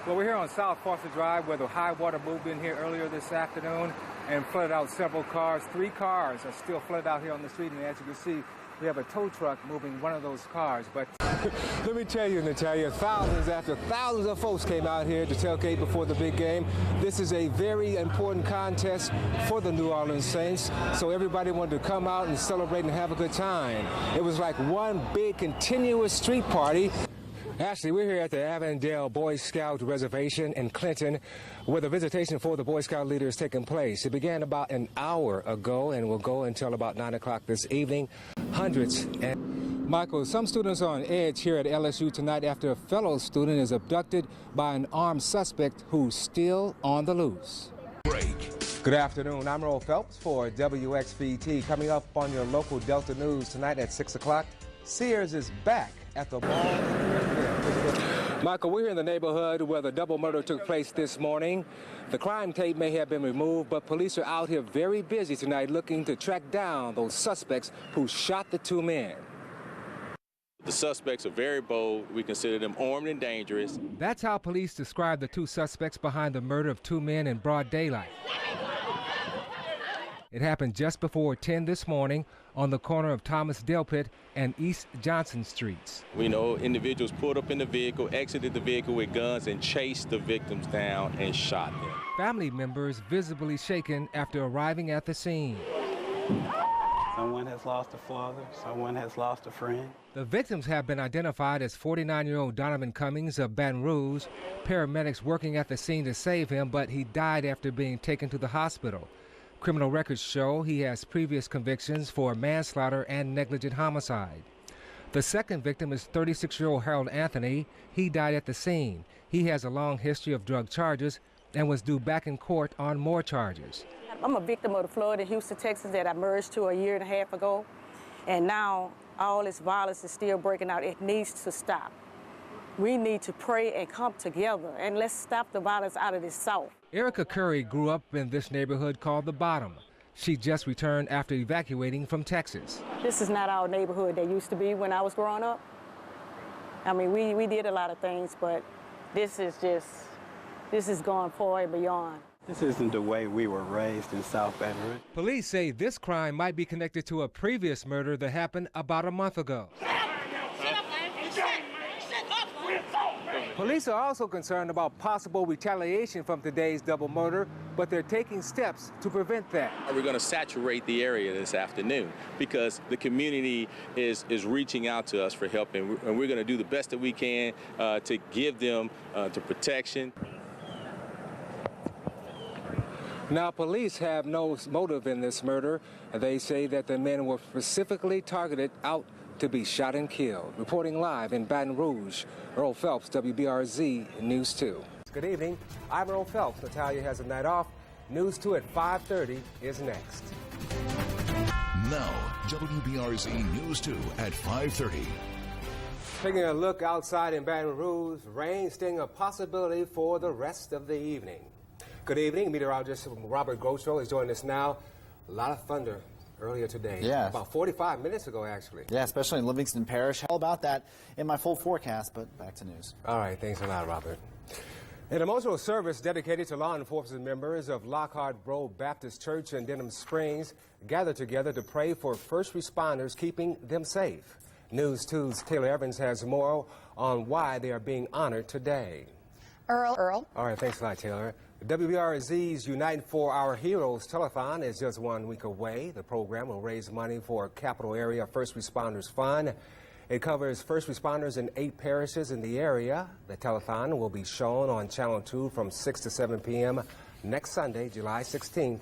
Well, we're here on South Foster Drive where the high water moved in here earlier this afternoon and flooded out several cars. 3 cars are still flooded out here on the street, and as you can see, we have a tow truck moving one of those cars. But let me tell you, Natalia, thousands after thousands of folks came out here to tailgate before the big game. This is a very important contest for the New Orleans Saints, so everybody wanted to come out and celebrate and have a good time. It was like one big continuous street party. Actually, we're here at the Avondale Boy Scout Reservation in Clinton, where the visitation for the Boy Scout leader is taking place. It began about an hour ago and will go until about 9 o'clock this evening. Hundreds and... Michael, some students are on edge here at LSU tonight after a fellow student is abducted by an armed suspect who's still on the loose. Break. Good afternoon. I'm Earl Phelps for WXVT. Coming up on your local Delta News tonight at 6 o'clock, Sears is back at the mall. Michael, we're here in the neighborhood where the double murder took place this morning. The crime tape may have been removed, but police are out here very busy tonight looking to track down those suspects who shot the 2 men. The suspects are very bold. We consider them armed and dangerous. That's how police describe the 2 suspects behind the murder of 2 men in broad daylight. It happened just before 10 this morning on the corner of Thomas Delpit and East Johnson Streets. We know individuals pulled up in the vehicle, exited the vehicle with guns, and chased the victims down and shot them. Family members visibly shaken after arriving at the scene. Someone has lost a father, someone has lost a friend. The victims have been identified as 49-year-old Donovan Cummings of Baton Rouge. Paramedics working at the scene to save him, but he died after being taken to the hospital. Criminal records show he has previous convictions for manslaughter and negligent homicide. The second victim is 36-year-old Harold Anthony. He died at the scene. He has a long history of drug charges and was due back in court on more charges. I'm a victim of the flood in Houston, Texas that I merged to a year and a half ago. And now all this violence is still breaking out. It needs to stop. We need to pray and come together, and let's stop the violence out of this South. Erica Curry grew up in this neighborhood called The Bottom. She just returned after evacuating from Texas. This is not our neighborhood that used to be when I was growing up. I mean, we did a lot of things, but this is going far and beyond. This isn't the way we were raised in South Baton Rouge. Police say this crime might be connected to a previous murder that happened about a month ago. Police are also concerned about possible retaliation from today's double murder, but they're taking steps to prevent that. We're going to saturate the area this afternoon because the community is reaching out to us for help, and we're going to do the best that we can to give them to protection. Now, police have no motive in this murder. They say that the men were specifically targeted out to be shot and killed. Reporting live in Baton Rouge, Earl Phelps, WBRZ News 2. Good evening. I'm Earl Phelps. Natalia has a night off. News 2 at 5:30 is next. Now, WBRZ News 2 at 5:30. Taking a look outside in Baton Rouge, rain staying a possibility for the rest of the evening. Good evening. Meteorologist Robert Grosso is joining us now. A lot of thunder earlier today. Yeah. About 45 minutes ago, actually. Yeah, especially in Livingston Parish. All about that in my full forecast, but back to news. All right, thanks a lot, Robert. An emotional service dedicated to law enforcement members of Lockhart Road Baptist Church in Denham Springs gathered together to pray for first responders, keeping them safe. News 2's Taylor Evans has more on why they are being honored today. Earl. All right, thanks a lot, Taylor. WBRZ's Unite for Our Heroes telethon is just 1 week away. The program will raise money for Capital Area First Responders Fund. It covers first responders in 8 parishes in the area. The telethon will be shown on Channel 2 from 6 to 7 p.m. next Sunday, July 16th.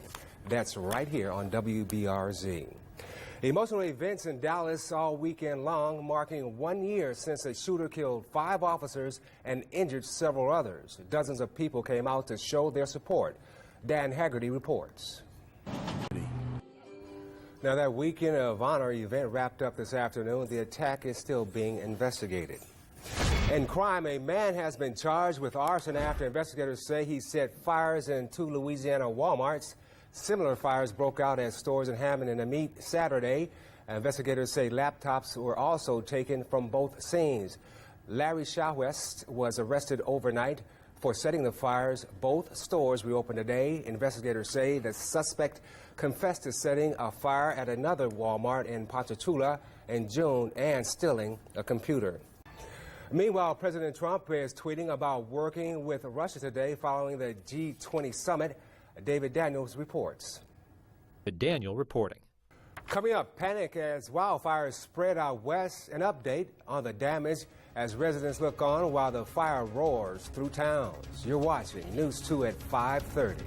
That's right here on WBRZ. Emotional events in Dallas all weekend long, marking 1 year since a shooter killed 5 officers and injured several others. Dozens of people came out to show their support. Dan Haggerty reports. Now, that weekend of honor event wrapped up this afternoon. The attack is still being investigated. In crime, a man has been charged with arson after investigators say he set fires in 2 Louisiana Walmarts. Similar fires broke out at stores in Hammond and Amite Saturday. Investigators say laptops were also taken from both scenes. Larry Shawest was arrested overnight. for setting the fires. Both stores reopened today. Investigators say the suspect confessed to setting a fire at another Walmart in Ponchatoula in June and stealing a computer. Meanwhile, President Trump is tweeting about working with Russia today following the G20 summit. David Daniels reports. Daniel reporting. Coming up, panic as wildfires spread out west. An update on the damage as residents look on while the fire roars through towns. You're watching News 2 at 5:30.